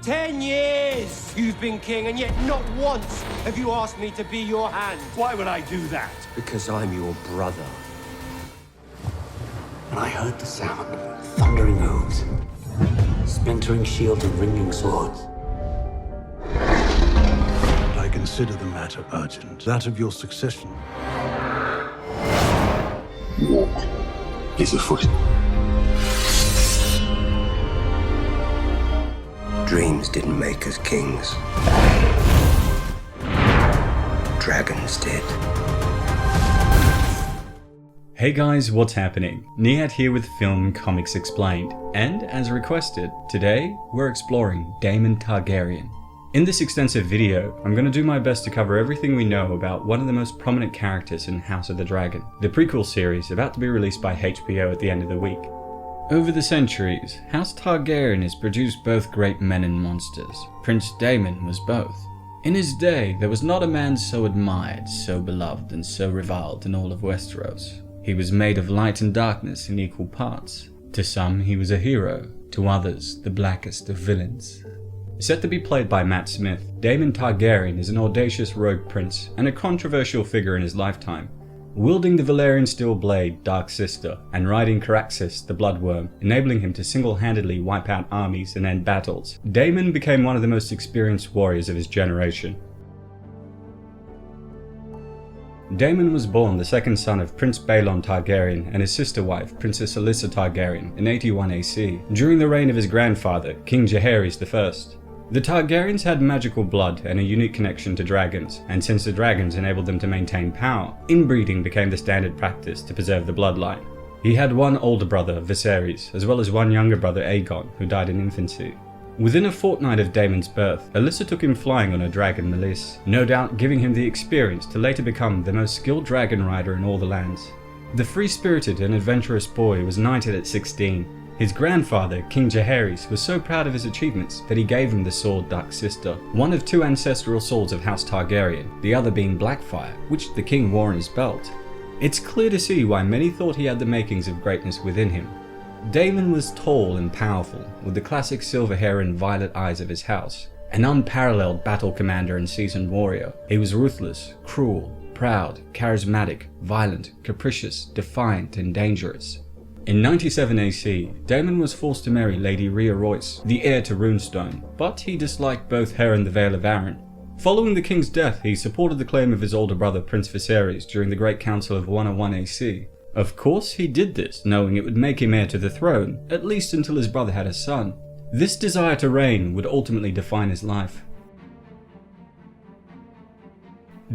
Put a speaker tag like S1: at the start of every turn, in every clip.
S1: 10 years you've been king, and yet not once have you asked me to be your hand.
S2: Why would I do that?
S1: Because I'm your brother.
S3: And I heard the sound of thundering hooves, splintering shields and ringing swords.
S2: I consider the matter urgent, that of your succession.
S3: War is afoot.
S1: Dreams didn't make us kings. Dragons did.
S4: Hey guys, what's happening? Niyat here with Film Comics Explained, and as requested, today we're exploring Daemon Targaryen. In this extensive video, I'm going to do my best to cover everything we know about one of the most prominent characters in House of the Dragon, the prequel series about to be released by HBO at the end of the week. Over the centuries, House Targaryen has produced both great men and monsters. Prince Daemon was both. In his day, there was not a man so admired, so beloved, and so reviled in all of Westeros. He was made of light and darkness in equal parts. To some, he was a hero. To others, the blackest of villains. Set to be played by Matt Smith, Daemon Targaryen is an audacious rogue prince and a controversial figure in his lifetime. Wielding the Valyrian steel blade, Dark Sister, and riding Caraxes, the Blood Wyrm, enabling him to single-handedly wipe out armies and end battles, Daemon became one of the most experienced warriors of his generation. Daemon was born the second son of Prince Baelon Targaryen and his sister wife, Princess Alyssa Targaryen, in 81 AC, during the reign of his grandfather, King Jaehaerys I. The Targaryens had magical blood and a unique connection to dragons, and since the dragons enabled them to maintain power, inbreeding became the standard practice to preserve the bloodline. He had one older brother, Viserys, as well as one younger brother, Aegon, who died in infancy. Within a fortnight of Daemon's birth, Alyssa took him flying on a dragon Malice, no doubt giving him the experience to later become the most skilled dragon rider in all the lands. The free-spirited and adventurous boy was knighted at 16. His grandfather, King Jaehaerys, was so proud of his achievements that he gave him the sword Dark Sister, one of two ancestral swords of House Targaryen, the other being Blackfire, which the king wore on his belt. It's clear to see why many thought he had the makings of greatness within him. Daemon was tall and powerful, with the classic silver hair and violet eyes of his house. An unparalleled battle commander and seasoned warrior, he was ruthless, cruel, proud, charismatic, violent, capricious, defiant, and dangerous. In 97 AC, Daemon was forced to marry Lady Rhea Royce, the heir to Runestone, but he disliked both her and the Vale of Arryn. Following the king's death, he supported the claim of his older brother Prince Viserys during the Great Council of 101 AC. Of course, he did this, knowing it would make him heir to the throne, at least until his brother had a son. This desire to reign would ultimately define his life.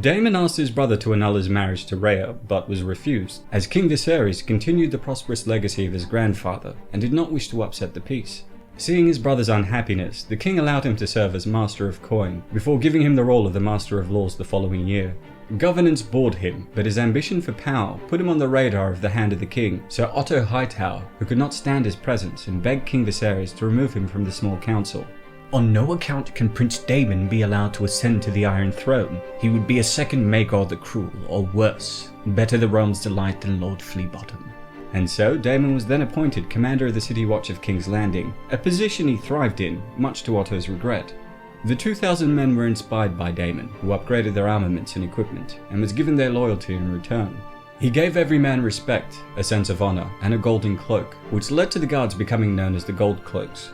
S4: Daemon asked his brother to annul his marriage to Rhea, but was refused, as King Viserys continued the prosperous legacy of his grandfather and did not wish to upset the peace. Seeing his brother's unhappiness, the king allowed him to serve as Master of Coin, before giving him the role of the Master of Laws the following year. Governance bored him, but his ambition for power put him on the radar of the Hand of the King, Sir Otto Hightower, who could not stand his presence and begged King Viserys to remove him from the small council. On no account can Prince Daemon be allowed to ascend to the Iron Throne. He would be a second Maegor the Cruel, or worse, better the realm's delight than Lord Fleabottom. And so Daemon was then appointed commander of the City Watch of King's Landing, a position he thrived in, much to Otto's regret. The 2,000 men were inspired by Daemon, who upgraded their armaments and equipment, and was given their loyalty in return. He gave every man respect, a sense of honor, and a golden cloak, which led to the guards becoming known as the Gold Cloaks.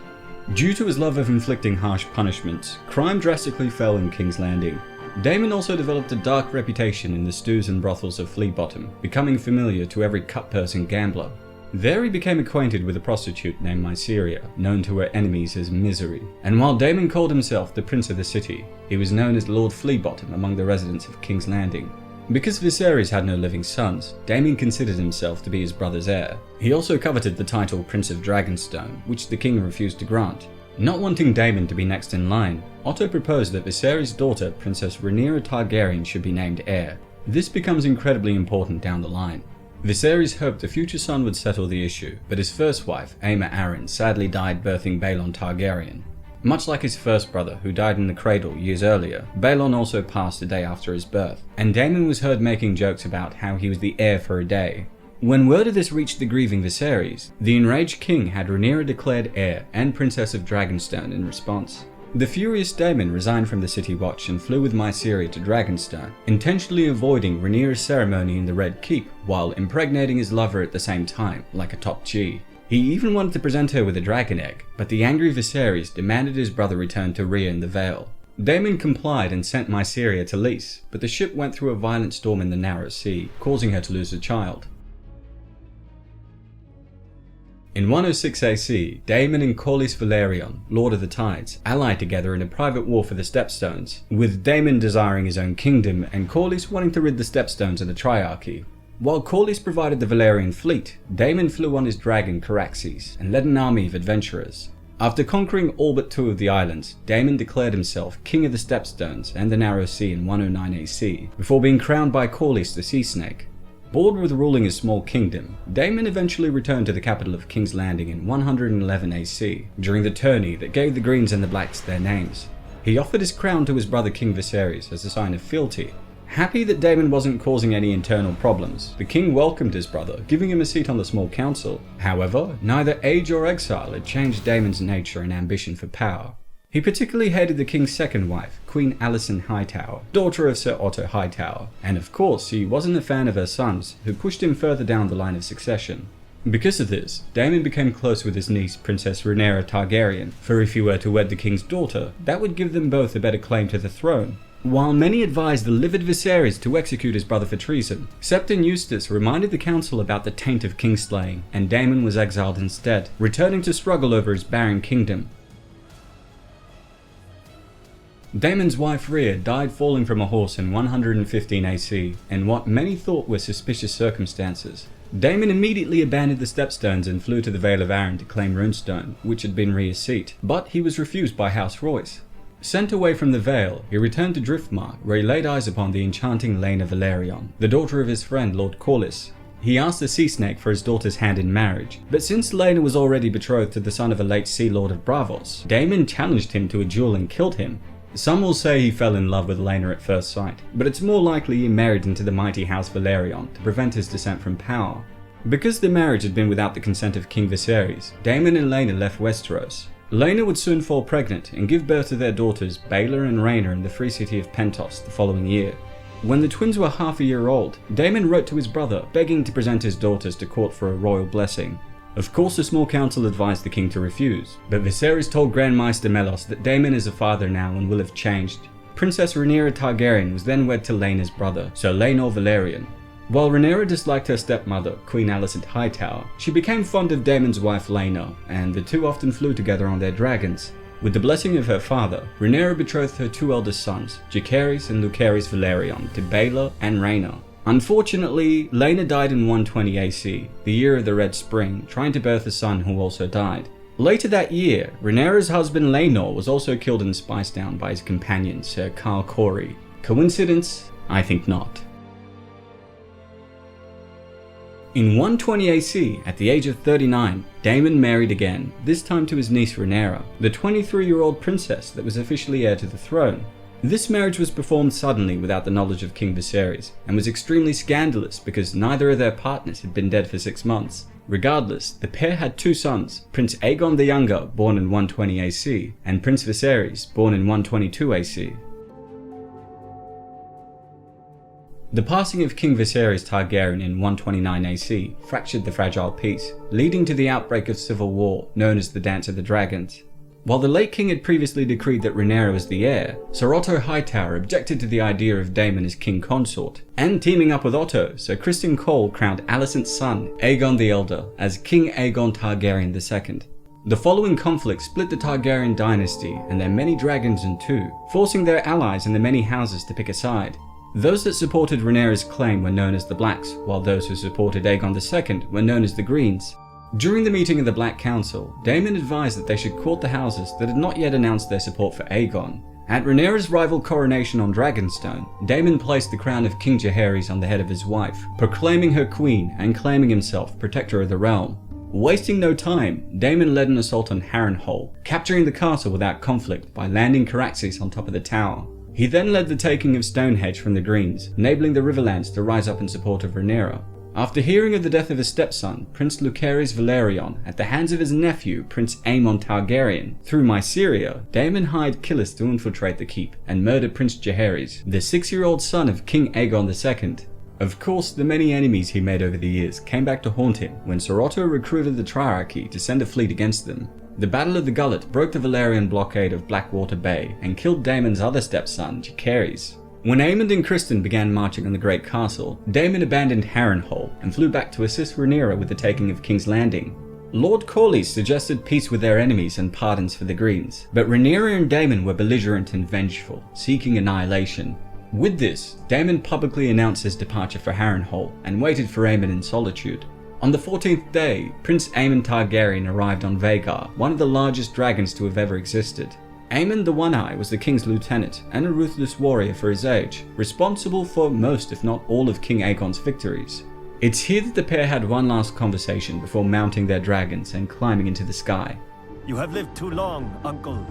S4: Due to his love of inflicting harsh punishments, crime drastically fell in King's Landing. Daemon also developed a dark reputation in the stews and brothels of Fleabottom, becoming familiar to every cutpurse and gambler. There he became acquainted with a prostitute named Myceria, known to her enemies as Misery, and while Daemon called himself the Prince of the City, he was known as Lord Fleabottom among the residents of King's Landing. Because Viserys had no living sons, Daemon considered himself to be his brother's heir. He also coveted the title Prince of Dragonstone, which the king refused to grant. Not wanting Daemon to be next in line, Otto proposed that Viserys' daughter, Princess Rhaenyra Targaryen, should be named heir. This becomes incredibly important down the line. Viserys hoped a future son would settle the issue, but his first wife, Aemma Arryn, sadly died birthing Baelon Targaryen. Much like his first brother, who died in the cradle years earlier, Baelon also passed a day after his birth, and Daemon was heard making jokes about how he was the heir for a day. When word of this reached the grieving Viserys, the enraged king had Rhaenyra declared heir and Princess of Dragonstone in response. The furious Daemon resigned from the City Watch and flew with Mysaria to Dragonstone, intentionally avoiding Rhaenyra's ceremony in the Red Keep while impregnating his lover at the same time, like a top G. He even wanted to present her with a dragon egg, but the angry Viserys demanded his brother return to Rhea in the Vale. Daemon complied and sent Mysaria to Lys, but the ship went through a violent storm in the Narrow Sea, causing her to lose a child. In 106 AC, Daemon and Corlys Velaryon, Lord of the Tides, allied together in a private war for the Stepstones, with Daemon desiring his own kingdom and Corlys wanting to rid the Stepstones of the Triarchy. While Corlys provided the Valyrian fleet, Daemon flew on his dragon Caraxes and led an army of adventurers. After conquering all but 2 of the islands, Daemon declared himself King of the Stepstones and the Narrow Sea in 109 AC, before being crowned by Corlys the Sea Snake. Bored with ruling a small kingdom, Daemon eventually returned to the capital of King's Landing in 111 AC, during the tourney that gave the Greens and the Blacks their names. He offered his crown to his brother King Viserys as a sign of fealty. Happy that Daemon wasn't causing any internal problems, the king welcomed his brother, giving him a seat on the small council. However, neither age or exile had changed Daemon's nature and ambition for power. He particularly hated the king's second wife, Queen Alicent Hightower, daughter of Sir Otto Hightower, and of course he wasn't a fan of her sons, who pushed him further down the line of succession. Because of this, Daemon became close with his niece, Princess Rhaenyra Targaryen, for if he were to wed the king's daughter, that would give them both a better claim to the throne. While many advised the livid Viserys to execute his brother for treason, Septon Eustace reminded the council about the taint of kingslaying, and Daemon was exiled instead, returning to struggle over his barren kingdom. Daemon's wife Rhea died falling from a horse in 115 AC, in what many thought were suspicious circumstances. Daemon immediately abandoned the Stepstones and flew to the Vale of Arryn to claim Runestone, which had been Rhea's seat, but he was refused by House Royce. Sent away from the Vale, he returned to Driftmark, where he laid eyes upon the enchanting Laena Velaryon, the daughter of his friend Lord Corlys. He asked the Sea Snake for his daughter's hand in marriage, but since Laena was already betrothed to the son of a late Sea Lord of Braavos, Daemon challenged him to a duel and killed him. Some will say he fell in love with Laena at first sight, but it's more likely he married into the mighty House Velaryon to prevent his descent from power. Because the marriage had been without the consent of King Viserys, Daemon and Laena left Westeros. Laena would soon fall pregnant and give birth to their daughters Baelor and Rhaena in the free city of Pentos the following year. When the twins were half a year old, Daemon wrote to his brother begging to present his daughters to court for a royal blessing. Of course the small council advised the king to refuse, but Viserys told Grand Maester Melos that Daemon is a father now and will have changed. Princess Rhaenyra Targaryen was then wed to Laena's brother, Sir Laenor Velaryon. While Rhaenyra disliked her stepmother, Queen Alicent Hightower, she became fond of Daemon's wife Laena, and the two often flew together on their dragons. With the blessing of her father, Rhaenyra betrothed her 2 eldest sons, Jacaerys and Lucerys Velaryon, to Baelor and Rhaena. Unfortunately, Laena died in 120 AC, the year of the Red Spring, trying to birth a son who also died. Later that year, Rhaenyra's husband Laenor was also killed in Spicedown by his companion, Sir Carl Corey. Coincidence? I think not. In 120 AC, at the age of 39, Daemon married again, this time to his niece Rhaenyra, the 23-year-old princess that was officially heir to the throne. This marriage was performed suddenly without the knowledge of King Viserys, and was extremely scandalous because neither of their partners had been dead for 6 months. Regardless, the pair had 2 sons, Prince Aegon the Younger, born in 120 AC, and Prince Viserys, born in 122 AC. The passing of King Viserys Targaryen in 129 AC fractured the fragile peace, leading to the outbreak of civil war known as the Dance of the Dragons. While the late king had previously decreed that Rhaenyra was the heir, Sir Otto Hightower objected to the idea of Daemon as king consort, and teaming up with Otto, Sir Criston Cole crowned Alicent's son, Aegon the Elder, as King Aegon Targaryen II. The following conflict split the Targaryen dynasty and their many dragons in 2, forcing their allies in the many houses to pick a side. Those that supported Rhaenyra's claim were known as the Blacks, while those who supported Aegon II were known as the Greens. During the meeting of the Black Council, Daemon advised that they should court the houses that had not yet announced their support for Aegon. At Rhaenyra's rival coronation on Dragonstone, Daemon placed the crown of King Jaehaerys on the head of his wife, proclaiming her queen and claiming himself protector of the realm. Wasting no time, Daemon led an assault on Harrenhal, capturing the castle without conflict by landing Caraxes on top of the tower. He then led the taking of Stonehenge from the Greens, enabling the Riverlands to rise up in support of Rhaenyra. After hearing of the death of his stepson, Prince Lucerys Velaryon, at the hands of his nephew, Prince Daemon Targaryen, through Myceria, Daemon hired killers to infiltrate the keep and murder Prince Jaehaerys, the 6-year-old son of King Aegon II. Of course, the many enemies he made over the years came back to haunt him when Ser Otto recruited the Triarchy to send a fleet against them. The Battle of the Gullet broke the Valyrian blockade of Blackwater Bay and killed Daemon's other stepson, Jaehaerys. When Aemond and Criston began marching on the Great Castle, Daemon abandoned Harrenhal and flew back to assist Rhaenyra with the taking of King's Landing. Lord Corlys suggested peace with their enemies and pardons for the Greens, but Rhaenyra and Daemon were belligerent and vengeful, seeking annihilation. With this, Daemon publicly announced his departure for Harrenhal and waited for Aemond in solitude. On the 14th day, Prince Daemon Targaryen arrived on Vhagar, one of the largest dragons to have ever existed. Aemond the One-Eye was the king's lieutenant and a ruthless warrior for his age, responsible for most if not all of King Aegon's victories. It's here that the pair had one last conversation before mounting their dragons and climbing into the sky.
S5: You have lived too long, uncle.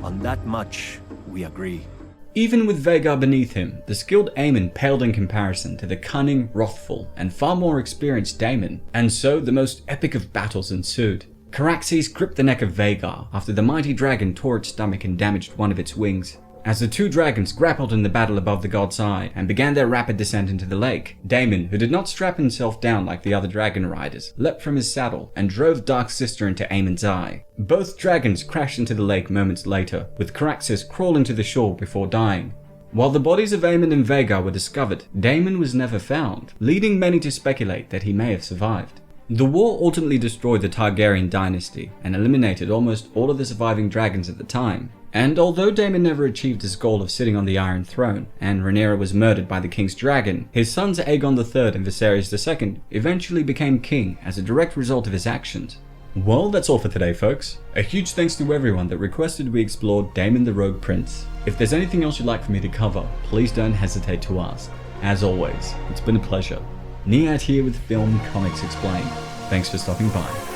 S5: On that much, we agree.
S4: Even with Vhagar beneath him, the skilled Aemond paled in comparison to the cunning, wrathful, and far more experienced Daemon, and so the most epic of battles ensued. Caraxes gripped the neck of Vhagar after the mighty dragon tore its stomach and damaged one of its wings. As the two dragons grappled in the battle above the god's eye and began their rapid descent into the lake, Daemon, who did not strap himself down like the other dragon riders, leapt from his saddle and drove Dark Sister into Aemond's eye. Both dragons crashed into the lake moments later, with Caraxes crawling to the shore before dying. While the bodies of Aemond and Vhagar were discovered, Daemon was never found, leading many to speculate that he may have survived. The war ultimately destroyed the Targaryen dynasty and eliminated almost all of the surviving dragons at the time. And although Daemon never achieved his goal of sitting on the Iron Throne, and Rhaenyra was murdered by the King's Dragon, his sons Aegon III and Viserys II eventually became king as a direct result of his actions. Well, that's all for today, folks. A huge thanks to everyone that requested we explore Daemon the Rogue Prince. If there's anything else you'd like for me to cover, please don't hesitate to ask. As always, it's been a pleasure. Niyat here with Film Comics Explained. Thanks for stopping by.